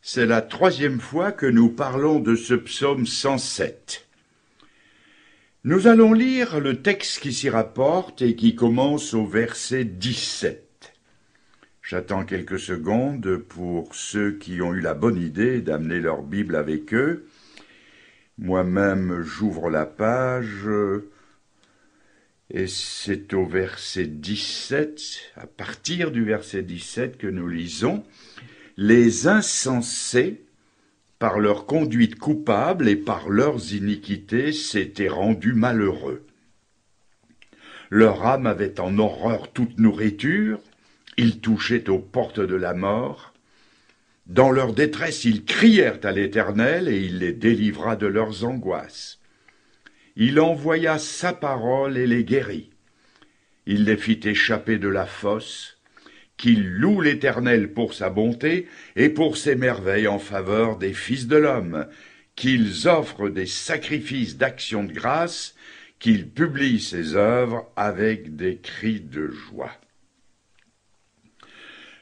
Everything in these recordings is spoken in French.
C'est la troisième fois que nous parlons de ce psaume 107. Nous allons lire le texte qui s'y rapporte et qui commence au verset 17. J'attends quelques secondes pour ceux qui ont eu la bonne idée d'amener leur Bible avec eux. Moi-même, j'ouvre la page et c'est au verset 17, à partir du verset 17 que nous lisons. Les insensés, par leur conduite coupable et par leurs iniquités, s'étaient rendus malheureux. Leur âme avait en horreur toute nourriture, ils touchaient aux portes de la mort. Dans leur détresse, ils crièrent à l'Éternel et il les délivra de leurs angoisses. Il envoya sa parole et les guérit. Il les fit échapper de la fosse. Qu'ils louent l'Éternel pour sa bonté et pour ses merveilles en faveur des fils de l'homme, qu'ils offrent des sacrifices d'action de grâce, qu'ils publient ses œuvres avec des cris de joie.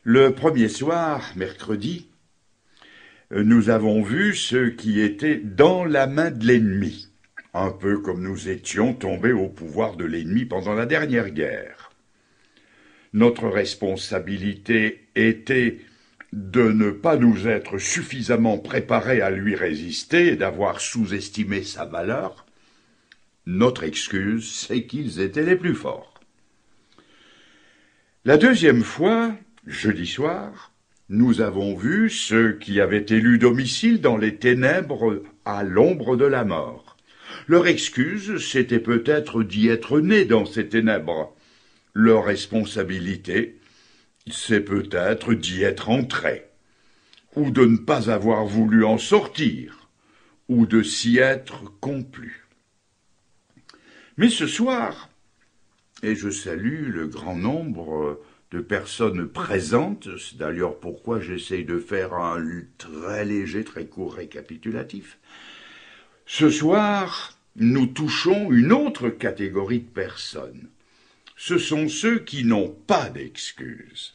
Le premier soir, mercredi, nous avons vu ceux qui étaient dans la main de l'ennemi, un peu comme nous étions tombés au pouvoir de l'ennemi pendant la dernière guerre. Notre responsabilité était de ne pas nous être suffisamment préparés à lui résister et d'avoir sous-estimé sa valeur. Notre excuse, c'est qu'ils étaient les plus forts. La deuxième fois, jeudi soir, nous avons vu ceux qui avaient élu domicile dans les ténèbres à l'ombre de la mort. Leur excuse, c'était peut-être d'y être nés dans ces ténèbres. Leur responsabilité, c'est peut-être d'y être entrés, ou de ne pas avoir voulu en sortir, ou de s'y être complu. Mais ce soir, et je salue le grand nombre de personnes présentes, c'est d'ailleurs pourquoi j'essaye de faire un très léger, très court récapitulatif, ce soir, nous touchons une autre catégorie de personnes. Ce sont ceux qui n'ont pas d'excuses.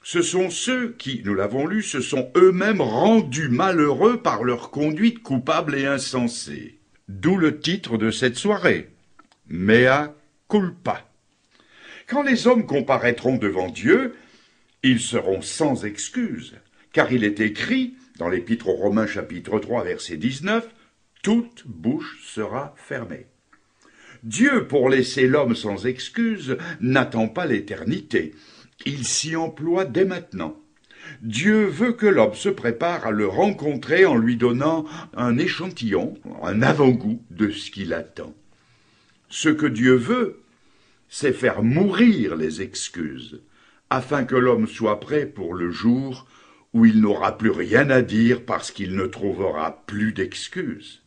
Ce sont ceux qui, nous l'avons lu, se sont eux-mêmes rendus malheureux par leur conduite coupable et insensée. D'où le titre de cette soirée, Mea culpa. Quand les hommes comparaîtront devant Dieu, ils seront sans excuse, car il est écrit, dans l'Épître aux Romains chapitre 3 verset 19, « Toute bouche sera fermée ». Dieu, pour laisser l'homme sans excuse, n'attend pas l'éternité. Il s'y emploie dès maintenant. Dieu veut que l'homme se prépare à le rencontrer en lui donnant un échantillon, un avant-goût de ce qu'il attend. Ce que Dieu veut, c'est faire mourir les excuses, afin que l'homme soit prêt pour le jour où il n'aura plus rien à dire parce qu'il ne trouvera plus d'excuses.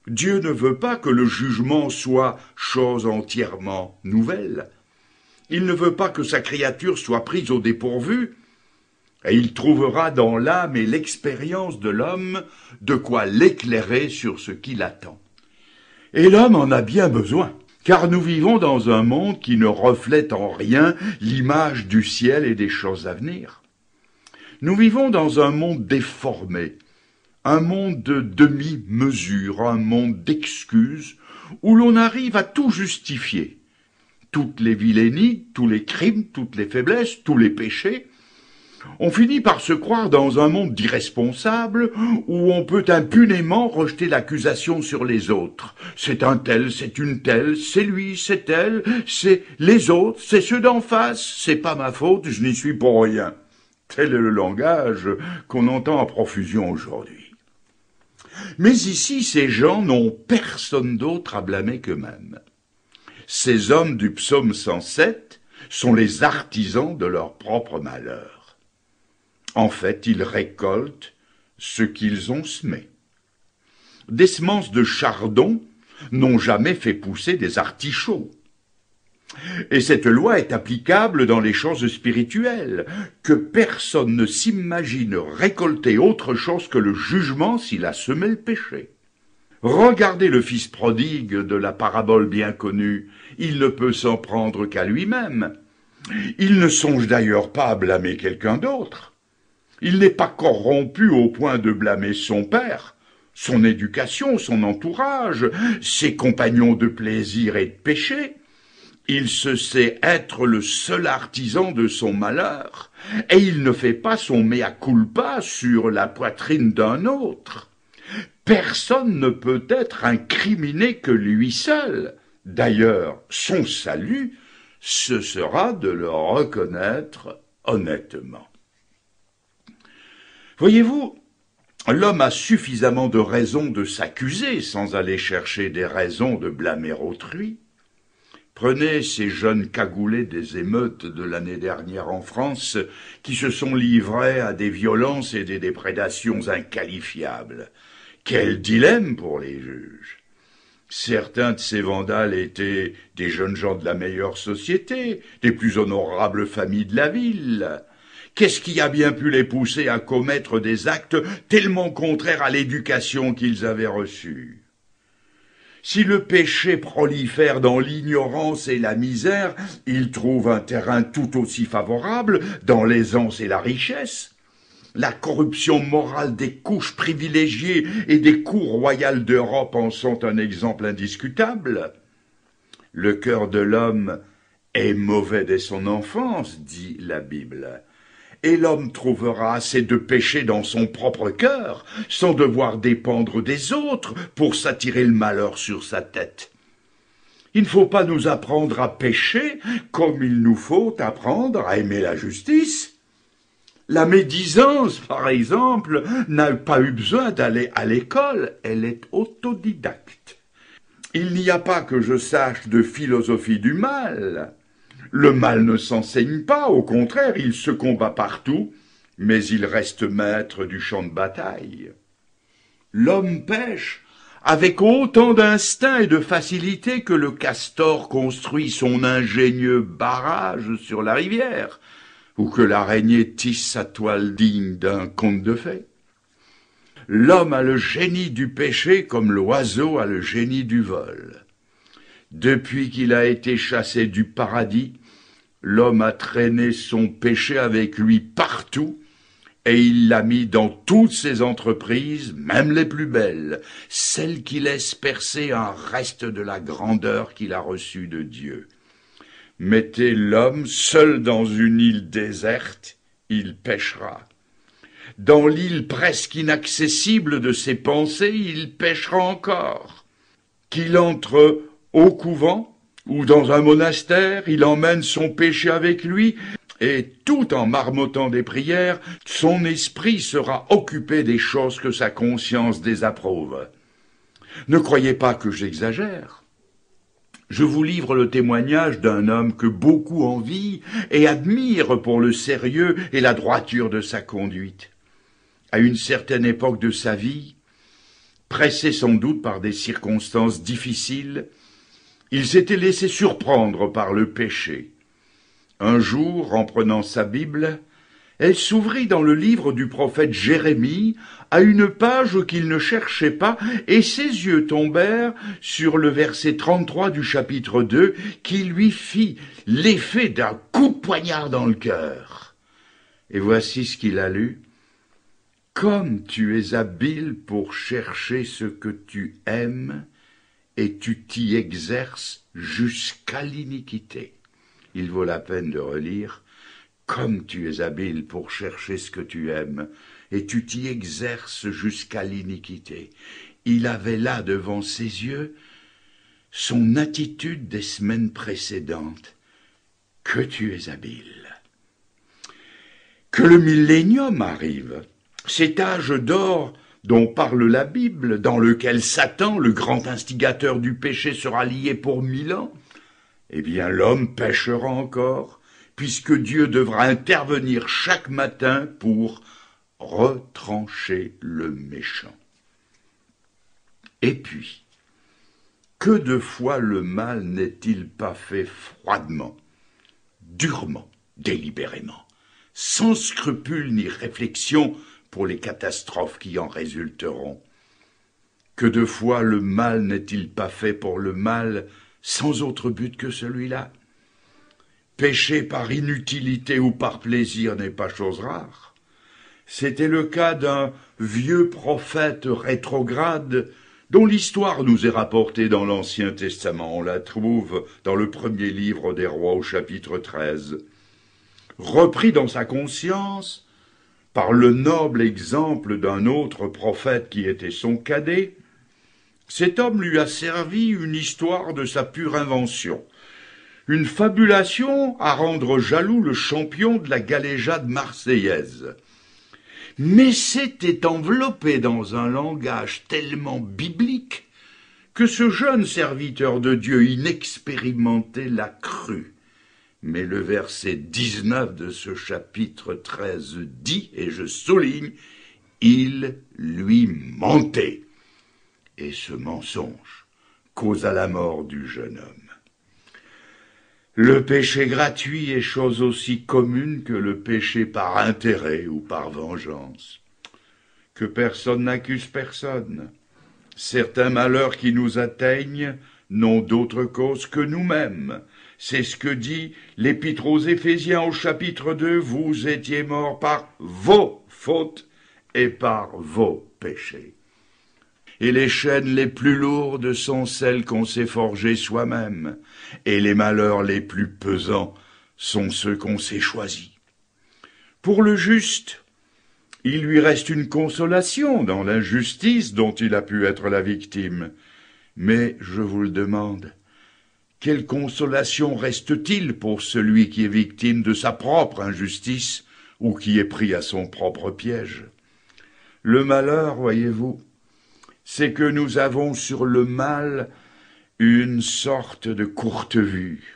Dieu ne veut pas que le jugement soit chose entièrement nouvelle. Il ne veut pas que sa créature soit prise au dépourvu, et il trouvera dans l'âme et l'expérience de l'homme de quoi l'éclairer sur ce qui l'attend. Et l'homme en a bien besoin, car nous vivons dans un monde qui ne reflète en rien l'image du ciel et des choses à venir. Nous vivons dans un monde déformé, un monde de demi-mesure, un monde d'excuses, où l'on arrive à tout justifier. Toutes les vilainies, tous les crimes, toutes les faiblesses, tous les péchés. On finit par se croire dans un monde d'irresponsables, où on peut impunément rejeter l'accusation sur les autres. C'est un tel, c'est une telle, c'est lui, c'est elle, c'est les autres, c'est ceux d'en face, c'est pas ma faute, je n'y suis pour rien. Tel est le langage qu'on entend à profusion aujourd'hui. Mais ici, ces gens n'ont personne d'autre à blâmer qu'eux-mêmes. Ces hommes du psaume 107 sont les artisans de leur propre malheur. En fait, ils récoltent ce qu'ils ont semé. Des semences de chardon n'ont jamais fait pousser des artichauts. Et cette loi est applicable dans les choses spirituelles, que personne ne s'imagine récolter autre chose que le jugement s'il a semé le péché. Regardez le fils prodigue de la parabole bien connue, il ne peut s'en prendre qu'à lui-même. Il ne songe d'ailleurs pas à blâmer quelqu'un d'autre. Il n'est pas corrompu au point de blâmer son père, son éducation, son entourage, ses compagnons de plaisir et de péché. Il se sait être le seul artisan de son malheur, et il ne fait pas son mea culpa sur la poitrine d'un autre. Personne ne peut être incriminé que lui seul. D'ailleurs, son salut, ce sera de le reconnaître honnêtement. Voyez-vous, l'homme a suffisamment de raisons de s'accuser sans aller chercher des raisons de blâmer autrui. Prenez ces jeunes cagoulés des émeutes de l'année dernière en France qui se sont livrés à des violences et des déprédations inqualifiables. Quel dilemme pour les juges! Certains de ces vandales étaient des jeunes gens de la meilleure société, des plus honorables familles de la ville. Qu'est-ce qui a bien pu les pousser à commettre des actes tellement contraires à l'éducation qu'ils avaient reçue? Si le péché prolifère dans l'ignorance et la misère, il trouve un terrain tout aussi favorable dans l'aisance et la richesse. La corruption morale des couches privilégiées et des cours royales d'Europe en sont un exemple indiscutable. Le cœur de l'homme est mauvais dès son enfance, dit la Bible. Et l'homme trouvera assez de péché dans son propre cœur, sans devoir dépendre des autres pour s'attirer le malheur sur sa tête. Il ne faut pas nous apprendre à pécher comme il nous faut apprendre à aimer la justice. La médisance, par exemple, n'a pas eu besoin d'aller à l'école, elle est autodidacte. Il n'y a pas que je sache de philosophie du mal. Le mal ne s'enseigne pas, au contraire, il se combat partout, mais il reste maître du champ de bataille. L'homme pêche avec autant d'instinct et de facilité que le castor construit son ingénieux barrage sur la rivière, ou que l'araignée tisse sa toile digne d'un conte de fées. L'homme a le génie du péché comme l'oiseau a le génie du vol. Depuis qu'il a été chassé du paradis, l'homme a traîné son péché avec lui partout, et il l'a mis dans toutes ses entreprises, même les plus belles, celles qui laissent percer un reste de la grandeur qu'il a reçue de Dieu. Mettez l'homme seul dans une île déserte, il péchera. Dans l'île presque inaccessible de ses pensées, il péchera encore. Qu'il entre au couvent ou dans un monastère, il emmène son péché avec lui, et tout en marmottant des prières, son esprit sera occupé des choses que sa conscience désapprouve. Ne croyez pas que j'exagère. Je vous livre le témoignage d'un homme que beaucoup envient et admirent pour le sérieux et la droiture de sa conduite. À une certaine époque de sa vie, pressé sans doute par des circonstances difficiles, il s'était laissé surprendre par le péché. Un jour, en prenant sa Bible, elle s'ouvrit dans le livre du prophète Jérémie à une page qu'il ne cherchait pas, et ses yeux tombèrent sur le verset 33 du chapitre 2 qui lui fit l'effet d'un coup de poignard dans le cœur. Et voici ce qu'il a lu. « Comme tu es habile pour chercher ce que tu aimes, et tu t'y exerces jusqu'à l'iniquité. » Il vaut la peine de relire. Comme tu es habile pour chercher ce que tu aimes, et tu t'y exerces jusqu'à l'iniquité. Il avait là devant ses yeux son attitude des semaines précédentes. Que tu es habile. Que le millénium arrive, cet âge d'or dont parle la Bible, dans lequel Satan, le grand instigateur du péché, sera lié pour 1000 ans, eh bien l'homme péchera encore, puisque Dieu devra intervenir chaque matin pour retrancher le méchant. Et puis, que de fois le mal n'est-il pas fait froidement, durement, délibérément, sans scrupule ni réflexion pour les catastrophes qui en résulteront? Que de fois le mal n'est-il pas fait pour le mal, sans autre but que celui-là? Pécher par inutilité ou par plaisir n'est pas chose rare. C'était le cas d'un vieux prophète rétrograde dont l'histoire nous est rapportée dans l'Ancien Testament. On la trouve dans le premier livre des Rois au chapitre 13. Repris dans sa conscience par le noble exemple d'un autre prophète qui était son cadet, cet homme lui a servi une histoire de sa pure invention, une fabulation à rendre jaloux le champion de la galéjade marseillaise. Mais c'était enveloppé dans un langage tellement biblique que ce jeune serviteur de Dieu inexpérimenté l'a cru. Mais le verset 19 de ce chapitre 13 dit, et je souligne, « Il lui mentait ». Et ce mensonge causa la mort du jeune homme. Le péché gratuit est chose aussi commune que le péché par intérêt ou par vengeance. Que personne n'accuse personne. Certains malheurs qui nous atteignent n'ont d'autre cause que nous-mêmes. C'est ce que dit l'Épître aux Éphésiens au chapitre 2. Vous étiez morts par vos fautes et par vos péchés. Et les chaînes les plus lourdes sont celles qu'on s'est forgées soi-même, et les malheurs les plus pesants sont ceux qu'on s'est choisis. Pour le juste, il lui reste une consolation dans l'injustice dont il a pu être la victime. Mais, je vous le demande, quelle consolation reste-t-il pour celui qui est victime de sa propre injustice ou qui est pris à son propre piège? Le malheur, voyez-vous, c'est que nous avons sur le mal une sorte de courte vue.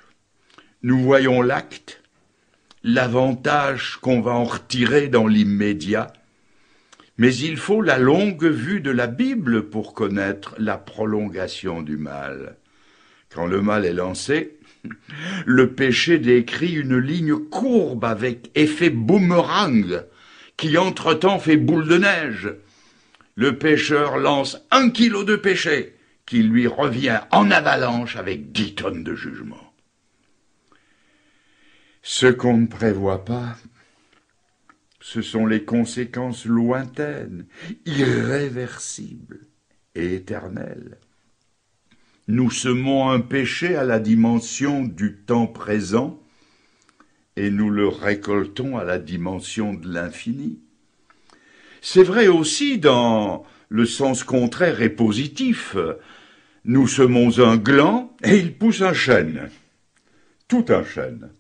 Nous voyons l'acte, l'avantage qu'on va en retirer dans l'immédiat, mais il faut la longue vue de la Bible pour connaître la prolongation du mal. Quand le mal est lancé, le péché décrit une ligne courbe avec effet boomerang qui entre-temps fait boule de neige. Le pécheur lance 1 kilo de péché qui lui revient en avalanche avec 10 tonnes de jugement. Ce qu'on ne prévoit pas, ce sont les conséquences lointaines, irréversibles et éternelles. Nous semons un péché à la dimension du temps présent et nous le récoltons à la dimension de l'infini. C'est vrai aussi dans le sens contraire et positif. Nous semons un gland et il pousse un chêne. Tout un chêne.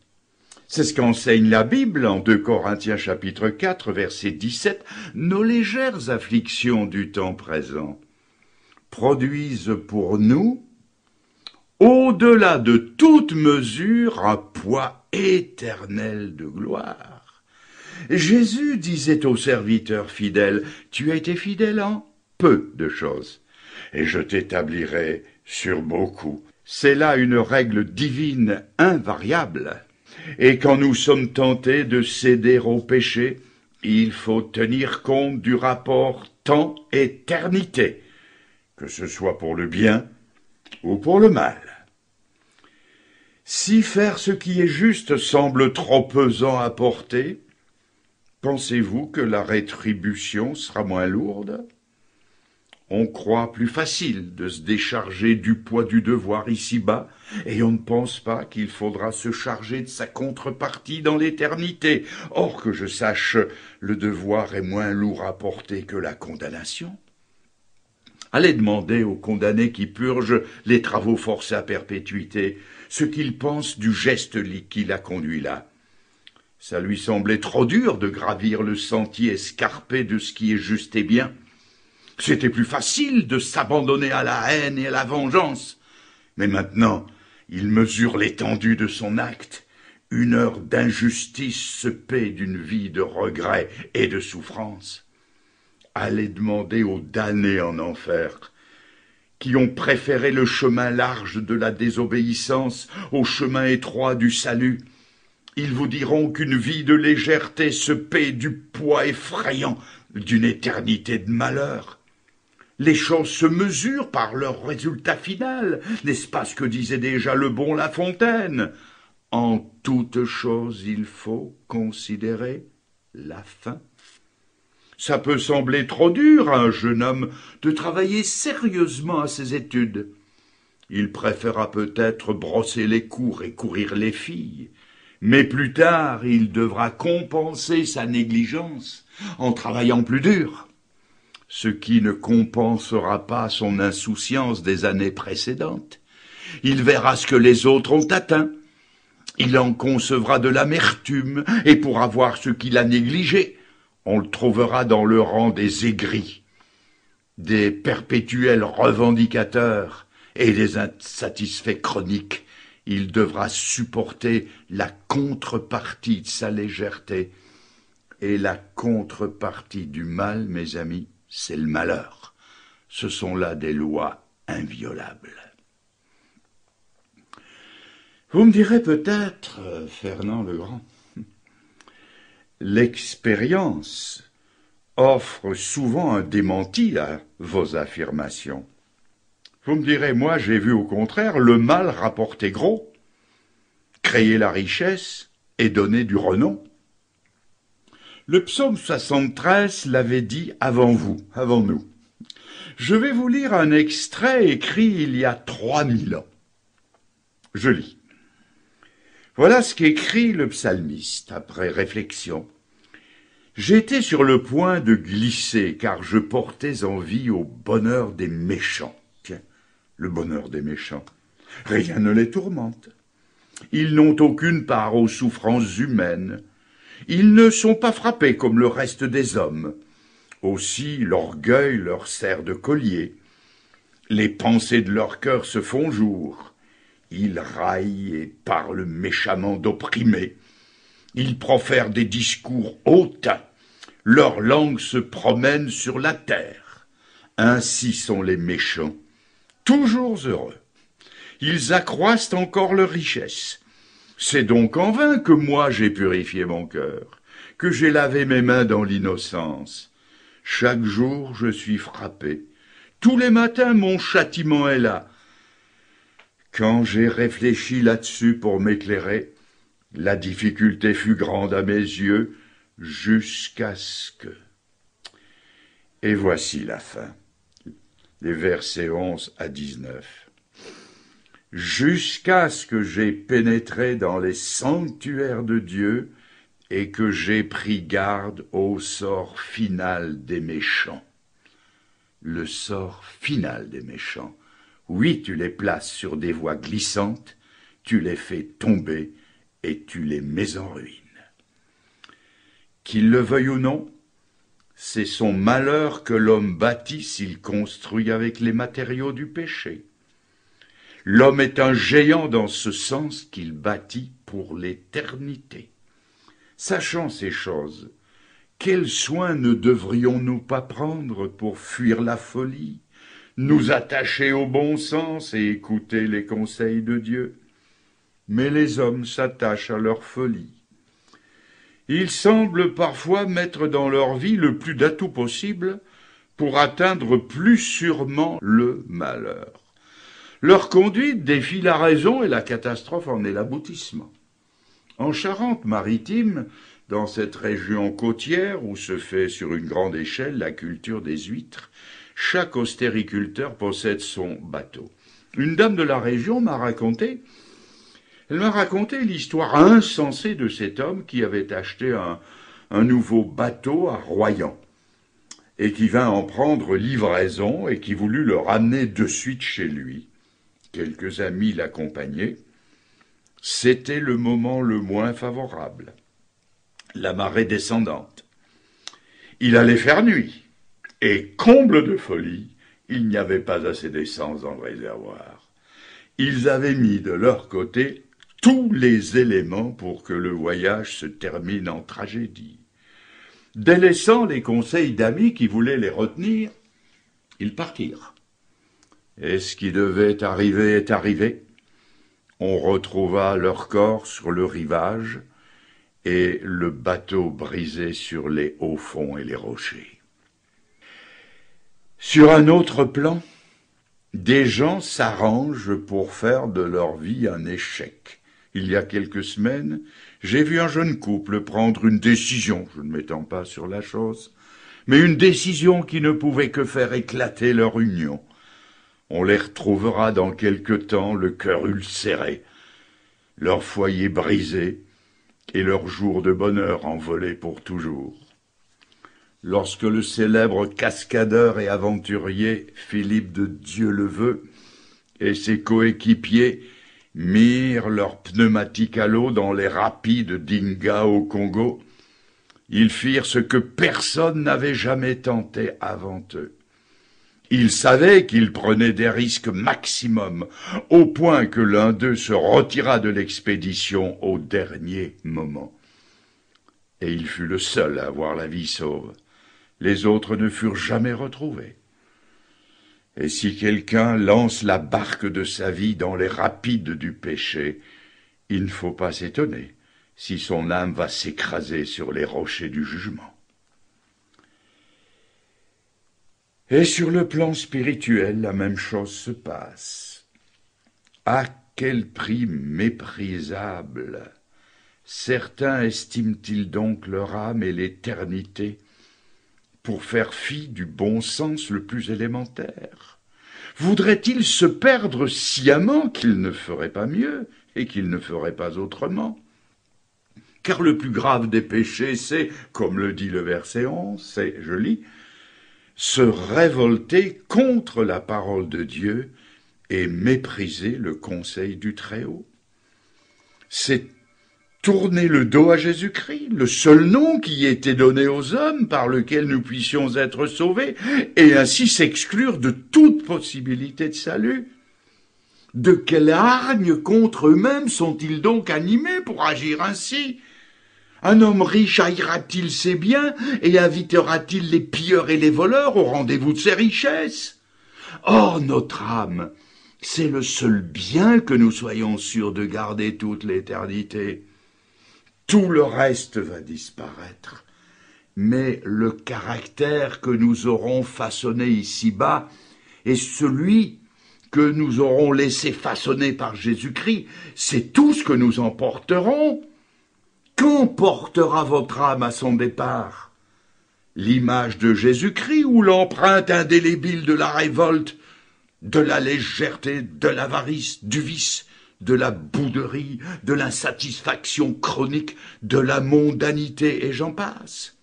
C'est ce qu'enseigne la Bible en 2 Corinthiens chapitre 4, verset 17. Nos légères afflictions du temps présent produisent pour nous, au-delà de toute mesure, un poids éternel de gloire. Jésus disait aux serviteurs fidèles, « Tu as été fidèle en peu de choses, et je t'établirai sur beaucoup. » C'est là une règle divine invariable. Et quand nous sommes tentés de céder au péché, il faut tenir compte du rapport temps-éternité, que ce soit pour le bien ou pour le mal. Si faire ce qui est juste semble trop pesant à porter, pensez-vous que la rétribution sera moins lourde? On croit plus facile de se décharger du poids du devoir ici-bas, et on ne pense pas qu'il faudra se charger de sa contrepartie dans l'éternité. Or, que je sache, le devoir est moins lourd à porter que la condamnation. Allez demander aux condamnés qui purgent les travaux forcés à perpétuité ce qu'ils pensent du geste qui l'a conduit là. Ça lui semblait trop dur de gravir le sentier escarpé de ce qui est juste et bien. C'était plus facile de s'abandonner à la haine et à la vengeance. Mais maintenant, il mesure l'étendue de son acte. 1 heure d'injustice se paie d'une vie de regret et de souffrance. Allez demander aux damnés en enfer, qui ont préféré le chemin large de la désobéissance au chemin étroit du salut. Ils vous diront qu'une vie de légèreté se paie du poids effrayant d'une éternité de malheur. Les choses se mesurent par leur résultat final, n'est-ce pas ce que disait déjà le bon La Fontaine? En toute chose, il faut considérer la fin. Ça peut sembler trop dur à un jeune homme de travailler sérieusement à ses études. Il préférera peut-être brosser les cours et courir les filles. Mais plus tard, il devra compenser sa négligence en travaillant plus dur, ce qui ne compensera pas son insouciance des années précédentes. Il verra ce que les autres ont atteint. Il en concevra de l'amertume, et pour avoir ce qu'il a négligé, on le trouvera dans le rang des aigris, des perpétuels revendicateurs et des insatisfaits chroniques. Il devra supporter la contrepartie de sa légèreté. Et la contrepartie du mal, mes amis, c'est le malheur. Ce sont là des lois inviolables. Vous me direz peut-être, Fernand le Grand, l'expérience offre souvent un démenti à vos affirmations. Vous me direz, moi j'ai vu au contraire le mal rapporter gros, créer la richesse et donner du renom. Le psaume 73 l'avait dit avant vous, avant nous. Je vais vous lire un extrait écrit il y a 3000 ans. Je lis. Voilà ce qu'écrit le psalmiste après réflexion. J'étais sur le point de glisser car je portais envie au bonheur des méchants. Tiens, le bonheur des méchants. Rien ne les tourmente. Ils n'ont aucune part aux souffrances humaines. Ils ne sont pas frappés comme le reste des hommes. Aussi l'orgueil leur sert de collier. Les pensées de leur cœur se font jour. Ils raillent et parlent méchamment d'opprimés. Ils profèrent des discours hautains. Leur langue se promène sur la terre. Ainsi sont les méchants, toujours heureux. Ils accroissent encore leur richesse. C'est donc en vain que moi j'ai purifié mon cœur, que j'ai lavé mes mains dans l'innocence. Chaque jour je suis frappé. Tous les matins mon châtiment est là. Quand j'ai réfléchi là-dessus pour m'éclairer, la difficulté fut grande à mes yeux, jusqu'à ce que... Et voici la fin, les versets 11 à 19. Jusqu'à ce que j'ai pénétré dans les sanctuaires de Dieu et que j'ai pris garde au sort final des méchants. Le sort final des méchants. Oui, tu les places sur des voies glissantes, tu les fais tomber et tu les mets en ruine. Qu'il le veuille ou non, c'est son malheur que l'homme bâtit s'il construit avec les matériaux du péché. L'homme est un géant dans ce sens qu'il bâtit pour l'éternité. Sachant ces choses, quels soins ne devrions-nous pas prendre pour fuir la folie, nous attacher au bon sens et écouter les conseils de Dieu? Mais les hommes s'attachent à leur folie. Ils semblent parfois mettre dans leur vie le plus d'atouts possible pour atteindre plus sûrement le malheur. Leur conduite défie la raison et la catastrophe en est l'aboutissement. En Charente-Maritime, dans cette région côtière où se fait sur une grande échelle la culture des huîtres, chaque ostériculteur possède son bateau. Une dame de la région m'a raconté l'histoire insensée de cet homme qui avait acheté un nouveau bateau à Royan et qui vint en prendre livraison et qui voulut le ramener de suite chez lui. Quelques amis l'accompagnaient. C'était le moment le moins favorable, la marée descendante. Il allait faire nuit, et comble de folie, il n'y avait pas assez d'essence dans le réservoir. Ils avaient mis de leur côté tous les éléments pour que le voyage se termine en tragédie. Délaissant les conseils d'amis qui voulaient les retenir, ils partirent. Et ce qui devait arriver est arrivé. On retrouva leurs corps sur le rivage et le bateau brisé sur les hauts fonds et les rochers. Sur un autre plan, des gens s'arrangent pour faire de leur vie un échec. Il y a quelques semaines, j'ai vu un jeune couple prendre une décision, je ne m'étends pas sur la chose, mais une décision qui ne pouvait que faire éclater leur union. On les retrouvera dans quelque temps le cœur ulcéré, leur foyer brisé et leur jour de bonheur envolé pour toujours. Lorsque le célèbre cascadeur et aventurier Philippe de Dieuleveux et ses coéquipiers mirent leurs pneumatiques à l'eau dans les rapides d'Inga au Congo, ils firent ce que personne n'avait jamais tenté avant eux. Ils savaient qu'ils prenaient des risques maximum, au point que l'un d'eux se retira de l'expédition au dernier moment. Et il fut le seul à avoir la vie sauve. Les autres ne furent jamais retrouvés. Et si quelqu'un lance la barque de sa vie dans les rapides du péché, il ne faut pas s'étonner si son âme va s'écraser sur les rochers du jugement. Et sur le plan spirituel, la même chose se passe. À quel prix méprisable! Certains estiment-ils donc leur âme et l'éternité pour faire fi du bon sens le plus élémentaire? Voudraient-ils se perdre sciemment qu'ils ne feraient pas mieux et qu'ils ne feraient pas autrement? Car le plus grave des péchés, c'est, comme le dit le verset 11, c'est, je lis, se révolter contre la parole de Dieu et mépriser le conseil du Très-Haut. C'est tourner le dos à Jésus-Christ, le seul nom qui ait été donné aux hommes par lequel nous puissions être sauvés, et ainsi s'exclure de toute possibilité de salut. De quelle hargne contre eux-mêmes sont-ils donc animés pour agir ainsi? Un homme riche haïra-t-il ses biens et invitera-t-il les pilleurs et les voleurs au rendez-vous de ses richesses? Or, notre âme, c'est le seul bien que nous soyons sûrs de garder toute l'éternité. Tout le reste va disparaître, mais le caractère que nous aurons façonné ici-bas est celui que nous aurons laissé façonner par Jésus-Christ, c'est tout ce que nous emporterons. Qu'emportera votre âme à son départ? L'image de Jésus-Christ ou l'empreinte indélébile de la révolte, de la légèreté, de l'avarice, du vice, de la bouderie, de l'insatisfaction chronique, de la mondanité, et j'en passe.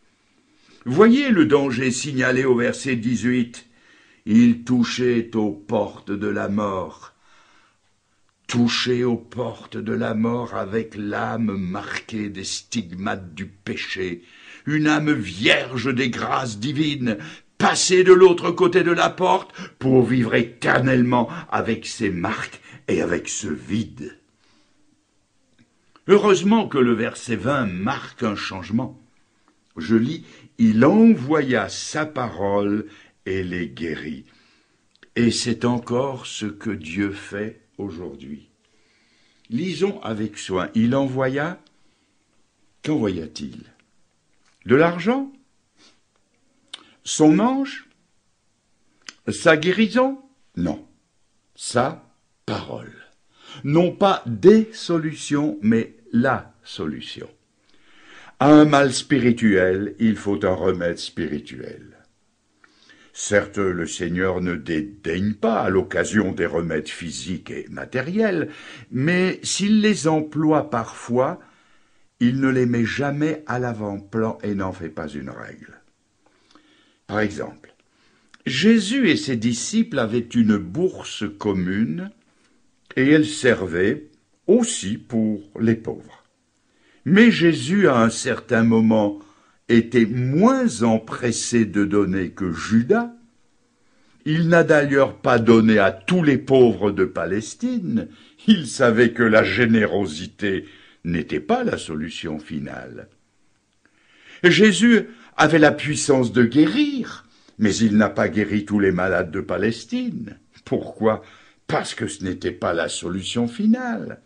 Voyez le danger signalé au verset 18. Il touchait aux portes de la mort. Touché aux portes de la mort avec l'âme marquée des stigmates du péché, une âme vierge des grâces divines, passée de l'autre côté de la porte pour vivre éternellement avec ses marques et avec ce vide. Heureusement que le verset 20 marque un changement. Je lis, il envoya sa parole et les guérit. Et c'est encore ce que Dieu fait aujourd'hui. Lisons avec soin. Il envoya, qu'envoya-t-il? De l'argent? Son ange? Sa guérison? Non, sa parole. Non pas des solutions, mais la solution. À un mal spirituel, il faut un remède spirituel. Certes, le Seigneur ne dédaigne pas à l'occasion des remèdes physiques et matériels, mais s'il les emploie parfois, il ne les met jamais à l'avant-plan et n'en fait pas une règle. Par exemple, Jésus et ses disciples avaient une bourse commune et elle servait aussi pour les pauvres. Mais Jésus, à un certain moment, était moins empressé de donner que Judas. Il n'a d'ailleurs pas donné à tous les pauvres de Palestine. Il savait que la générosité n'était pas la solution finale. Jésus avait la puissance de guérir, mais il n'a pas guéri tous les malades de Palestine. Pourquoi ? Parce que ce n'était pas la solution finale.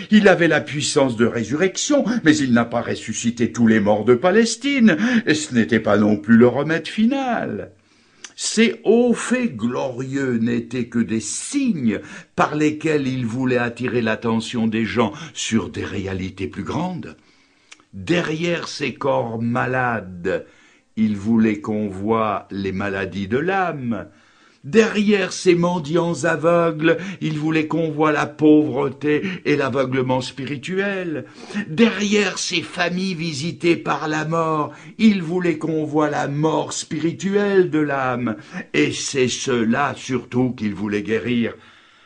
Il avait la puissance de résurrection, mais il n'a pas ressuscité tous les morts de Palestine, et ce n'était pas non plus le remède final. Ces hauts faits glorieux n'étaient que des signes par lesquels il voulait attirer l'attention des gens sur des réalités plus grandes. Derrière ces corps malades, il voulait qu'on voie les maladies de l'âme. Derrière ces mendiants aveugles, il voulait qu'on voie la pauvreté et l'aveuglement spirituel. Derrière ces familles visitées par la mort, il voulait qu'on voie la mort spirituelle de l'âme. Et c'est cela surtout qu'il voulait guérir,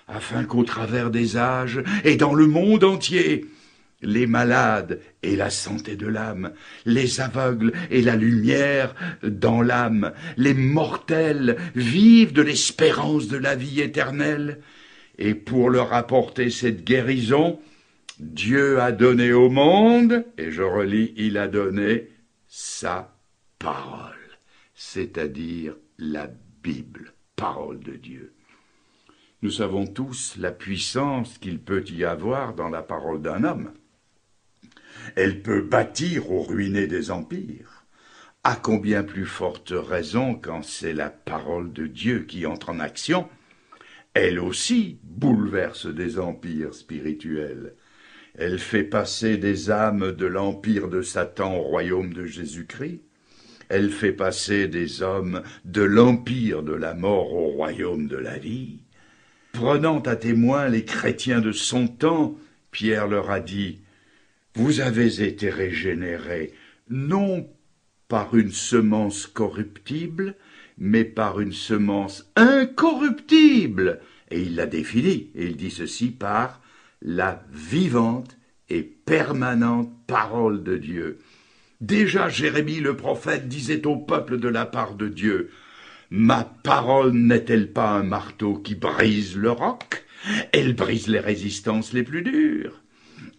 afin qu'au travers des âges et dans le monde entier, les malades et la santé de l'âme, les aveugles et la lumière dans l'âme, les mortels vivent de l'espérance de la vie éternelle. Et pour leur apporter cette guérison, Dieu a donné au monde, et je relis, il a donné sa parole, c'est-à-dire la Bible, parole de Dieu. Nous savons tous la puissance qu'il peut y avoir dans la parole d'un homme. Elle peut bâtir ou ruiner des empires. À combien plus forte raison quand c'est la parole de Dieu qui entre en action, elle aussi bouleverse des empires spirituels. Elle fait passer des âmes de l'empire de Satan au royaume de Jésus-Christ. Elle fait passer des hommes de l'empire de la mort au royaume de la vie. Prenant à témoin les chrétiens de son temps, Pierre leur a dit « Vous avez été régénérés, non par une semence corruptible, mais par une semence incorruptible. » Et il l'a défini, et il dit ceci par la vivante et permanente parole de Dieu. Déjà Jérémie le prophète disait au peuple de la part de Dieu, « Ma parole n'est-elle pas un marteau qui brise le roc? Elle brise les résistances les plus dures. »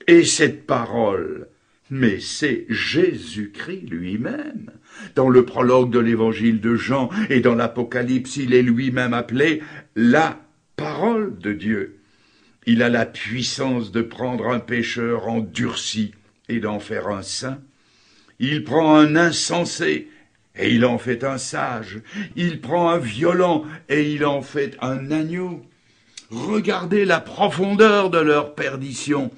Et cette parole, mais c'est Jésus-Christ lui-même. Dans le prologue de l'évangile de Jean et dans l'Apocalypse, il est lui-même appelé la parole de Dieu. Il a la puissance de prendre un pécheur endurci et d'en faire un saint. Il prend un insensé et il en fait un sage. Il prend un violent et il en fait un agneau. Regardez la profondeur de leur perdition.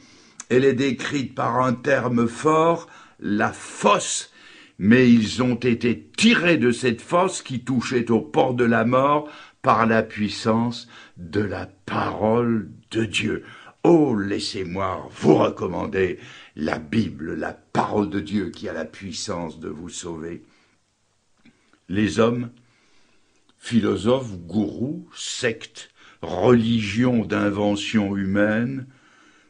Elle est décrite par un terme fort, la fosse, mais ils ont été tirés de cette fosse qui touchait aux portes de la mort par la puissance de la parole de Dieu. Oh, laissez-moi vous recommander la Bible, la parole de Dieu qui a la puissance de vous sauver. Les hommes, philosophes, gourous, sectes, religions d'invention humaine,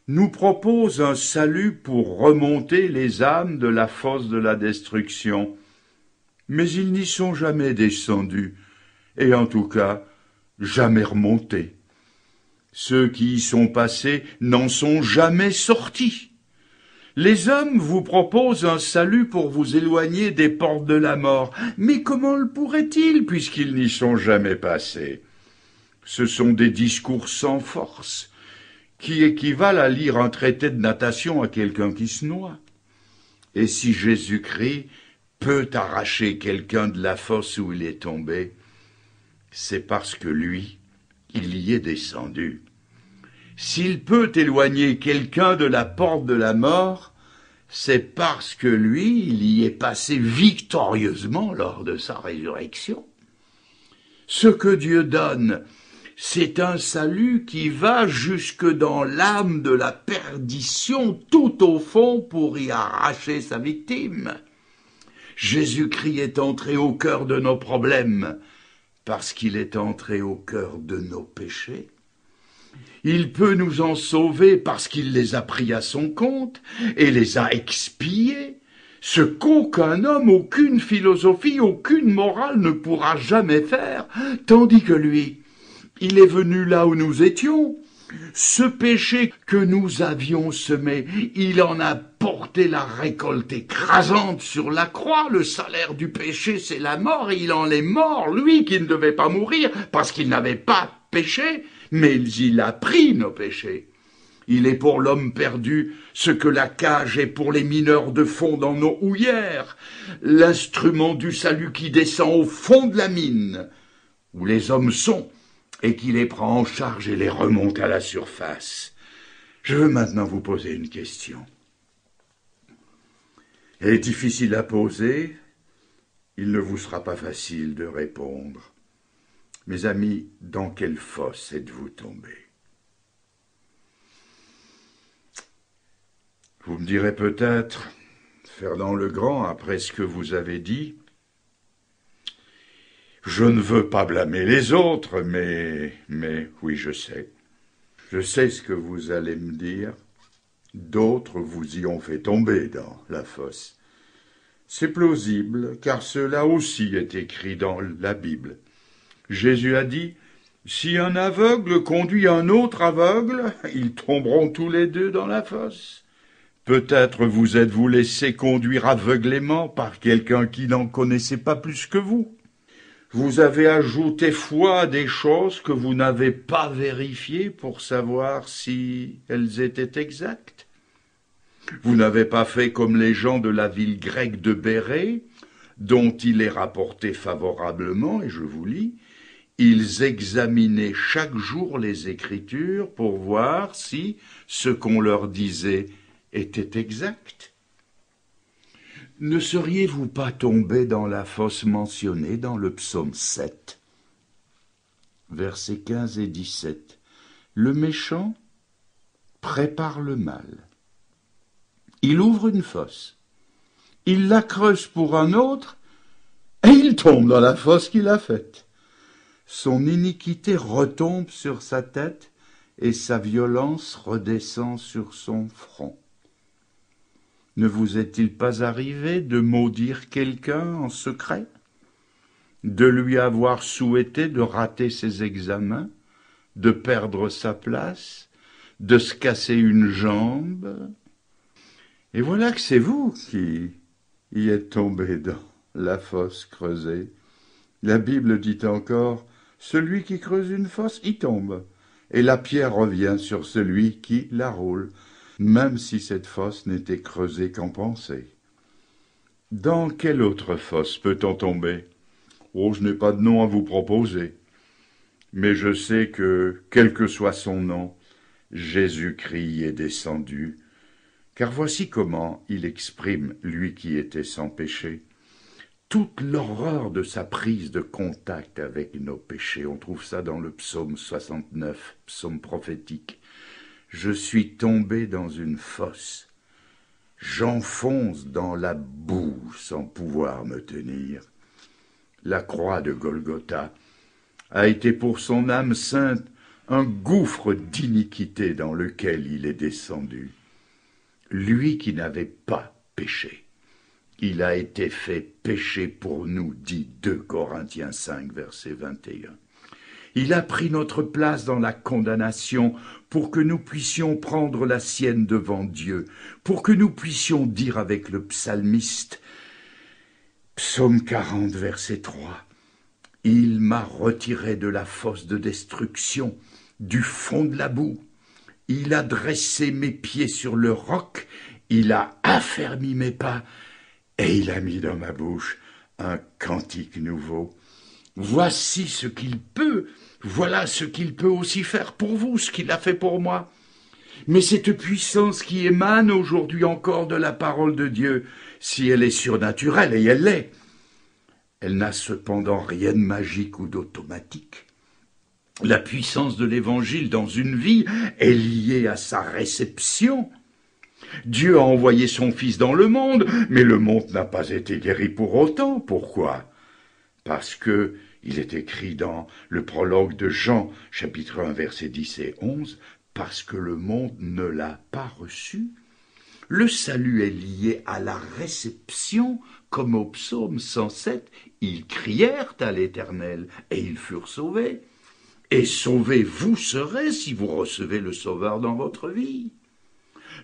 nous proposent un salut pour remonter les âmes de la fosse de la destruction. Mais ils n'y sont jamais descendus, et en tout cas, jamais remontés. Ceux qui y sont passés n'en sont jamais sortis. Les hommes vous proposent un salut pour vous éloigner des portes de la mort. Mais comment le pourraient-ils, puisqu'ils n'y sont jamais passés? Ce sont des discours sans force, qui équivalent à lire un traité de natation à quelqu'un qui se noie. Et si Jésus-Christ peut arracher quelqu'un de la fosse où il est tombé, c'est parce que lui, il y est descendu. S'il peut éloigner quelqu'un de la porte de la mort, c'est parce que lui, il y est passé victorieusement lors de sa résurrection. Ce que Dieu donne, c'est un salut qui va jusque dans l'âme de la perdition, tout au fond, pour y arracher sa victime. Jésus-Christ est entré au cœur de nos problèmes, parce qu'il est entré au cœur de nos péchés. Il peut nous en sauver parce qu'il les a pris à son compte et les a expiés, ce qu'aucun homme, aucune philosophie, aucune morale ne pourra jamais faire, tandis que lui, il est venu là où nous étions. Ce péché que nous avions semé, il en a porté la récolte écrasante sur la croix. Le salaire du péché, c'est la mort, et il en est mort, lui qui ne devait pas mourir, parce qu'il n'avait pas péché, mais il a pris nos péchés. Il est pour l'homme perdu ce que la cage est pour les mineurs de fond dans nos houillères, l'instrument du salut qui descend au fond de la mine, où les hommes sont, et qui les prend en charge et les remonte à la surface. Je veux maintenant vous poser une question. Elle est difficile à poser, Il ne vous sera pas facile de répondre. Mes amis, dans quelle fosse êtes-vous tombés? Vous me direz peut-être, Fernand le Grand, après ce que vous avez dit, je ne veux pas blâmer les autres, mais oui, je sais. Je sais ce que vous allez me dire. D'autres vous y ont fait tomber dans la fosse. C'est plausible, car cela aussi est écrit dans la Bible. Jésus a dit, « Si un aveugle conduit un autre aveugle, ils tomberont tous les deux dans la fosse. » Peut-être vous êtes-vous laissé conduire aveuglément par quelqu'un qui n'en connaissait pas plus que vous. Vous avez ajouté foi à des choses que vous n'avez pas vérifiées pour savoir si elles étaient exactes. Vous n'avez pas fait comme les gens de la ville grecque de Bérée, dont il est rapporté favorablement, et je vous lis, ils examinaient chaque jour les Écritures pour voir si ce qu'on leur disait était exact. Ne seriez-vous pas tombé dans la fosse mentionnée dans le psaume 7, versets 15 et 17? Le méchant prépare le mal. Il ouvre une fosse, il la creuse pour un autre, et il tombe dans la fosse qu'il a faite. Son iniquité retombe sur sa tête, et sa violence redescend sur son front. Ne vous est-il pas arrivé de maudire quelqu'un en secret, de lui avoir souhaité de rater ses examens, de perdre sa place, de se casser une jambe? Et voilà que c'est vous qui y êtes tombé dans la fosse creusée. La Bible dit encore, « Celui qui creuse une fosse y tombe, et la pierre revient sur celui qui la roule, même si cette fosse n'était creusée qu'en pensée. » Dans quelle autre fosse peut-on tomber? Oh, je n'ai pas de nom à vous proposer, mais je sais que, quel que soit son nom, Jésus-Christ y est descendu, car voici comment il exprime, lui qui était sans péché, toute l'horreur de sa prise de contact avec nos péchés. On trouve ça dans le psaume 69, psaume prophétique. « Je suis tombé dans une fosse, j'enfonce dans la boue sans pouvoir me tenir. » La croix de Golgotha a été pour son âme sainte un gouffre d'iniquité dans lequel il est descendu. Lui qui n'avait pas péché, il a été fait péché pour nous, dit 2 Corinthiens 5, verset 21. Il a pris notre place dans la condamnation pour que nous puissions prendre la sienne devant Dieu, pour que nous puissions dire avec le psalmiste, psaume 40, verset 3, « Il m'a retiré de la fosse de destruction, du fond de la boue. Il a dressé mes pieds sur le roc, il a affermi mes pas, et il a mis dans ma bouche un cantique nouveau. Voici ce qu'il peut, voilà ce qu'il peut aussi faire pour vous, ce qu'il a fait pour moi. Mais cette puissance qui émane aujourd'hui encore de la parole de Dieu, si elle est surnaturelle, et elle l'est, elle n'a cependant rien de magique ou d'automatique. La puissance de l'Évangile dans une vie est liée à sa réception. Dieu a envoyé son Fils dans le monde, mais le monde n'a pas été guéri pour autant. Pourquoi? Parce que il est écrit dans le prologue de Jean, chapitre 1, versets 10 et 11, parce que le monde ne l'a pas reçu. Le salut est lié à la réception, comme au psaume 107, ils crièrent à l'Éternel et ils furent sauvés. Et sauvés vous serez si vous recevez le Sauveur dans votre vie.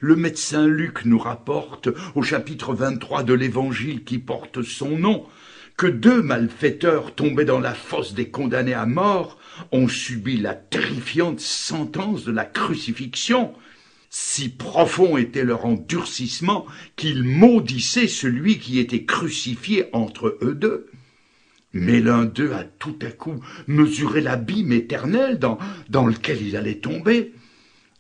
Le médecin Luc nous rapporte au chapitre 23 de l'Évangile qui porte son nom que 2 malfaiteurs tombés dans la fosse des condamnés à mort ont subi la terrifiante sentence de la crucifixion. Si profond était leur endurcissement qu'ils maudissaient celui qui était crucifié entre eux deux. Mais l'un d'eux a tout à coup mesuré l'abîme éternel dans lequel il allait tomber,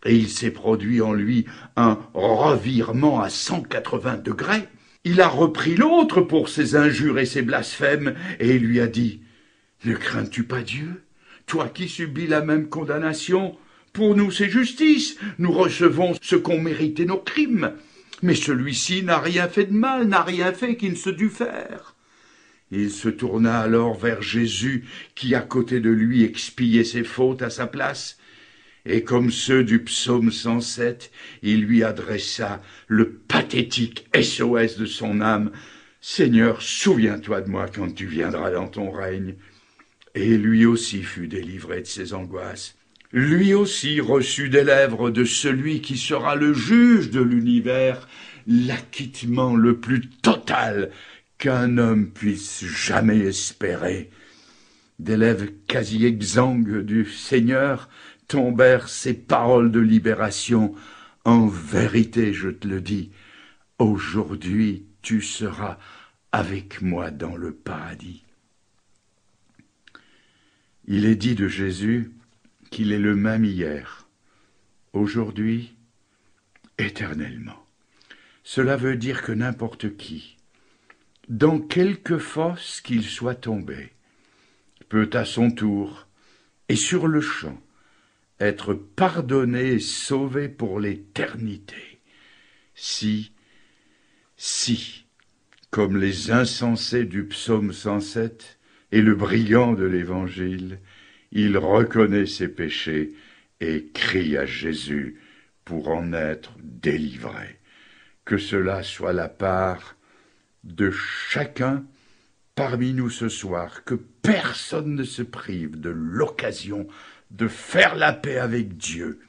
et il s'est produit en lui un revirement à 180 degrés. Il a repris l'autre pour ses injures et ses blasphèmes, et il lui a dit, « Ne crains-tu pas Dieu, toi qui subis la même condamnation? Pour nous c'est justice, nous recevons ce qu'ont mérité nos crimes. Mais celui-ci n'a rien fait de mal, n'a rien fait qu'il ne se dût faire. » Il se tourna alors vers Jésus, qui à côté de lui expiait ses fautes à sa place, et comme ceux du psaume 107, il lui adressa le pathétique SOS de son âme. « Seigneur, souviens-toi de moi quand tu viendras dans ton règne. » Et lui aussi fut délivré de ses angoisses. Lui aussi reçut des lèvres de celui qui sera le juge de l'univers l'acquittement le plus total qu'un homme puisse jamais espérer. Des lèvres quasi exsangues du Seigneur tombèrent ces paroles de libération. « En vérité, je te le dis, aujourd'hui tu seras avec moi dans le paradis. » Il est dit de Jésus qu'il est le même hier, aujourd'hui, éternellement. Cela veut dire que n'importe qui, dans quelque fosse qu'il soit tombé, peut à son tour, et sur le champ, être pardonné et sauvé pour l'éternité. Si, comme les insensés du psaume 107 et le brillant de l'Évangile, il reconnaît ses péchés et crie à Jésus pour en être délivré. Que cela soit la part de chacun parmi nous ce soir, que personne ne se prive de l'occasion de faire la paix avec Dieu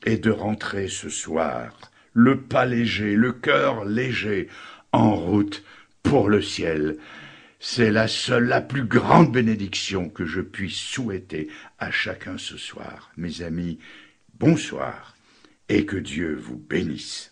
et de rentrer ce soir, le pas léger, le cœur léger, en route pour le ciel. C'est la seule, la plus grande bénédiction que je puisse souhaiter à chacun ce soir. Mes amis, bonsoir et que Dieu vous bénisse.